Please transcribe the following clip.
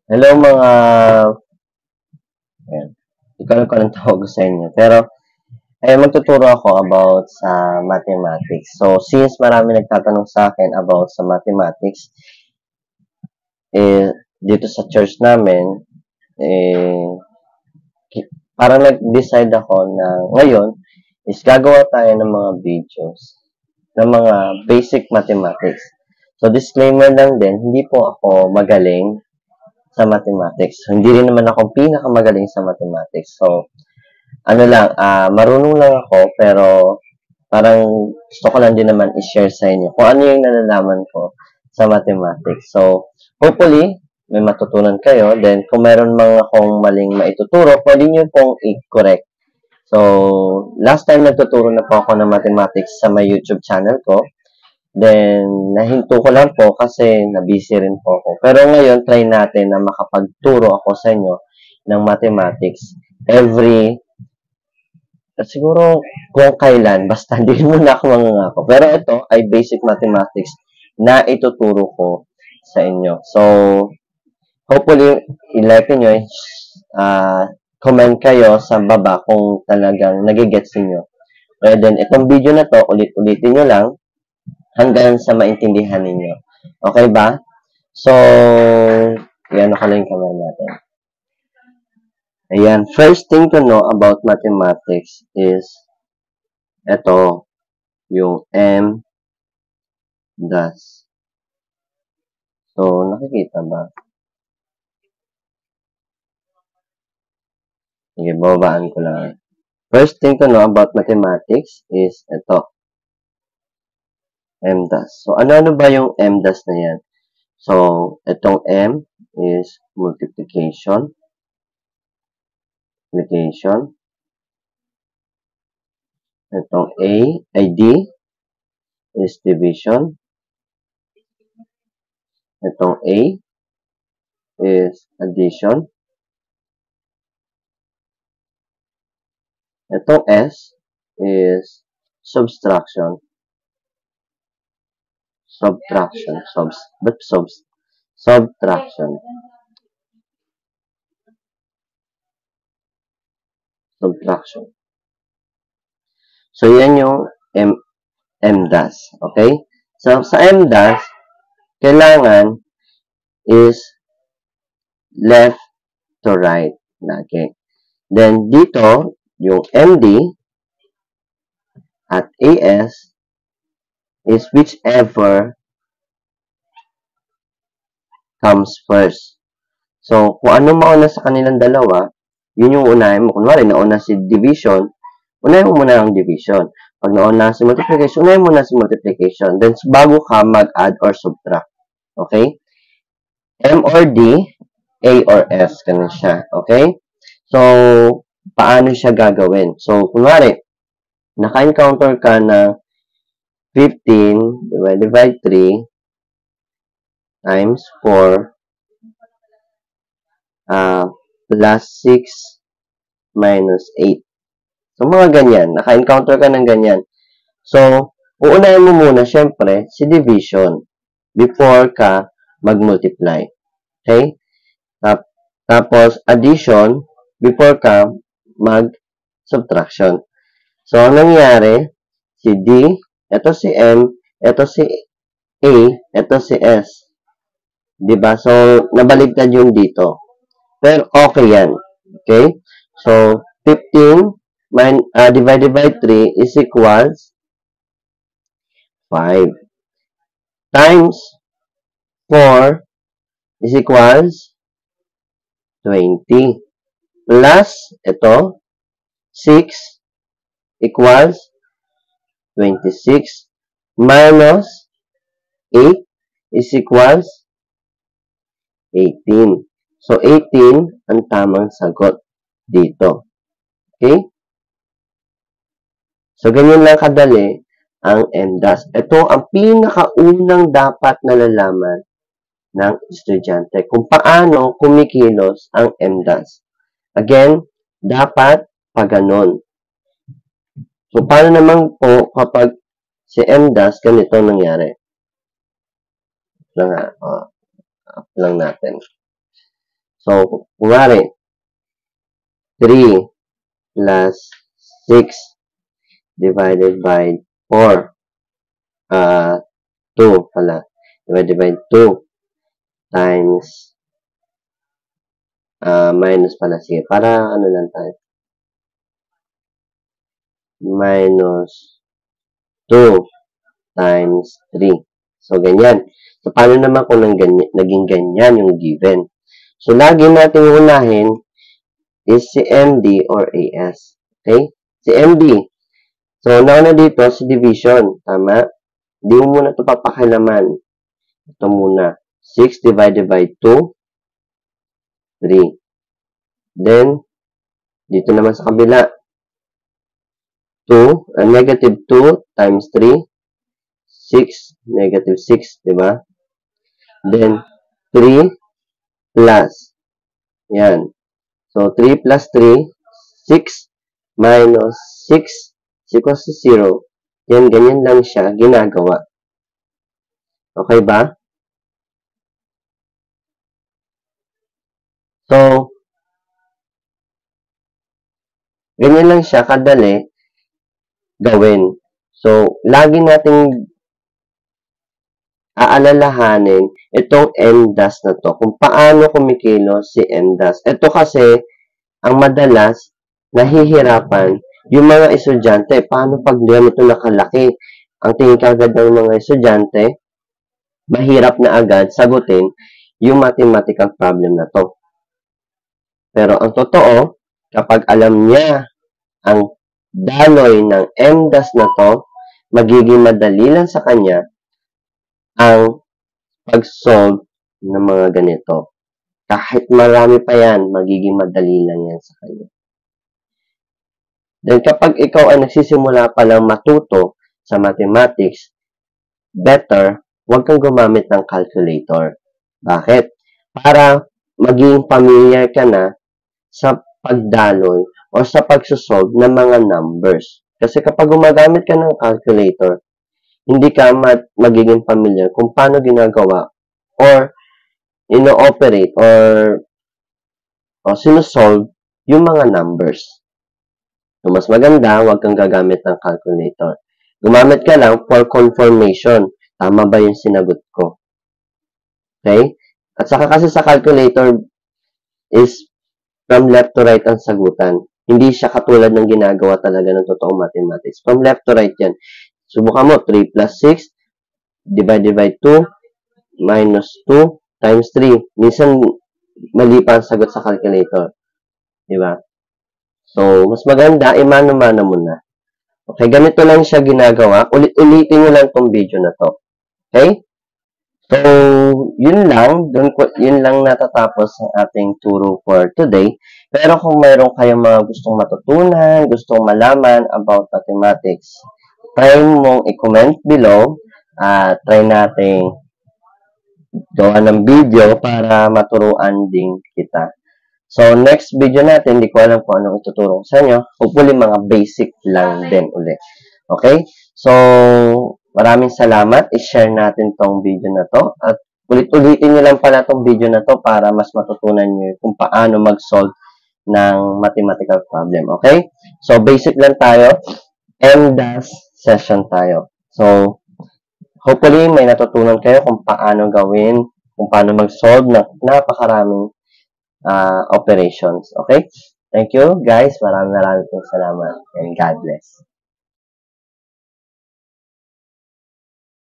Hello mga, ayan, ikaw ko ng tawag sa inyo. Pero, magtuturo ako about sa mathematics. So, since marami nagtatanong sa akin about sa mathematics, dito sa church namin, eh, parang nag-decide ako na ngayon is gagawa tayo ng mga videos ng mga basic mathematics. So, disclaimer lang din, hindi po ako magaling sa mathematics. Hindi rin naman ako pinakamagaling sa mathematics. So, ano lang, marunong lang ako, pero parang gusto ko lang din naman i-share sa inyo kung ano yung nalalaman ko sa mathematics. So, hopefully, may matutunan kayo. Then, kung meron mga akong maling maituturo, pwede nyo pong i-correct. So, last time nagtuturo na po ako ng mathematics sa my YouTube channel ko. Then, nahinto ko lang po kasi na-busy rin po ako. Pero ngayon, try natin na makapagturo ako sa inyo ng mathematics siguro kung kailan, basta hindi muna ako mangangako. Pero ito ay basic mathematics na ituturo ko sa inyo. So, hopefully, i-like nyo, comment kayo sa baba kung talagang nagigets niyo. Kaya then, itong video na to, ulit-ulitin nyo lang hanggang sa maintindihan ninyo. Okay ba? So, yan, nakala yung camera natin. Ayan, first thing to know about mathematics is ito, yung M das. So, nakikita ba? Sige, babaan ko lang. First thing to know about mathematics is ito, M das. So, ano-ano ba yung M das na yan? So, itong M is multiplication. Itong A ay D is division. Itong A is addition. Itong S is subtraction. Subtraction. So, yan yung M das. Okay? So, sa M das, kailangan is left to right. Okay? Then, dito, yung MD at AS is whichever comes first. So, kung ano mauna sa kanilang dalawa, yun yung unahin mo. Kunwari, nauna si division, unahin mo muna ang division. Pag nauna si multiplication, unahin mo na si multiplication. Then, bago ka mag-add or subtract. Okay? M or D, A or S, ganun siya. Okay? So, paano siya gagawin? So, kunwari, naka-encounter ka na 15 divided by 3 times 4 plus 6 minus 8. So, mga ganyan. Naka-encounter ka ng ganyan. So, uunahin mo muna, syempre, si division before ka mag-multiply. Okay? Tapos, addition before ka mag-subtraction. So, ang nangyari, si D, ito si M, ito si A, ito si S. Diba? So, nabaligtad yung dito. Pero, okay yan. Okay? So, 15 divided by 3 is equals 5. Times 4 is equals 20. Plus, ito, 6 equals 26. Minus 8 is equals 18. So, 18 ang tamang sagot dito. Okay? So, ganyan lang kadali ang MDAS. Ito ang pinakaunang dapat nalalaman ng estudyante kung paano kumikilos ang MDAS. Again, dapat paganon. So, paano naman po kapag si MDAS ganito nangyari? Lang natin. So, kunwari, 3 plus 6 divided by 4. 2 pala. Divided by 2 times minus pala. Sige, para ano lang tayo. Minus 2 times 3. So, ganyan. So, paano naman kung naging ganyan yung given? So, lagi natin unahin is si MD or AS. Okay? Si MD. So, nauna dito si division. Tama? Di mo muna ito papakilaman. Ito muna. 6 divided by 2, 3. Then, dito naman sa kabila. 2, negative 2 times 3, 6, negative 6, diba? Then, 3 plus. Yan. So, 3 plus 3, 6 minus 6 is equals to 0. Yan, ganyan lang siya ginagawa. Okay ba? So, ganyan lang siya kadali gawin. So, lagi nating aalalahanin itong MDAS na to, kung paano kumikilos si MDAS. Ito kasi, ang madalas, nahihirapan yung mga estudyante. Paano pag ganito nakalaki? Ang tingin kagad ng mga estudyante, mahirap na agad sagutin yung mathematical problem na to. Pero ang totoo, kapag alam niya ang daloy ng MDAS na to, magiging madali lang sa kanya ang pag-solve ng mga ganito. Kahit marami pa yan, magiging madali lang yan sa kanya. Then kapag ikaw ay nagsisimula pa lang matuto sa mathematics, better, huwag kang gumamit ng calculator. Bakit? Para maging familiar ka na sa pagdaloy o sa pagsosolve ng mga numbers. Kasi kapag gumagamit ka ng calculator, hindi ka magiging familiar kung paano ginagawa or ino-operate or sinusolve yung mga numbers. So, mas maganda, huwag kang gagamit ng calculator. Gumamit ka lang for confirmation. Tama ba yung sinagot ko? Okay? At saka kasi sa calculator is from left to right ang sagutan. Hindi siya katulad ng ginagawa talaga ng totoong mathematics. From left to right yan. Subukan mo, 3 plus 6 divided by 2 minus 2 times 3. Minsan, mali pa ang sagot sa calculator. Diba? So, mas maganda, mano-mano mo na. Okay, ganito lang siya ginagawa. Ulit-ulitin nyo lang tong video na to. Okay? So, yun lang. Yun lang natatapos ang ating turo for today. Pero kung mayroon kayong mga gustong matutunan, gustong malaman about mathematics, try mong i-comment below. Try nating gawa ng video para maturuan din kita. So, next video natin, hindi ko alam kung anong ituturo sa inyo. Hopefully, mga basic lang din ulit. Okay? So, maraming salamat. I-share natin tong video na to. At ulit-ulitin nyo lang pala tong video na to para mas matutunan nyo kung paano mag-solve ng mathematical problem. Okay? So, basic lang tayo. MDAS session tayo. So, hopefully, may natutunan kayo kung paano gawin, kung paano mag-solve ng napakaraming operations. Okay? Thank you, guys. Maraming salamat and God bless.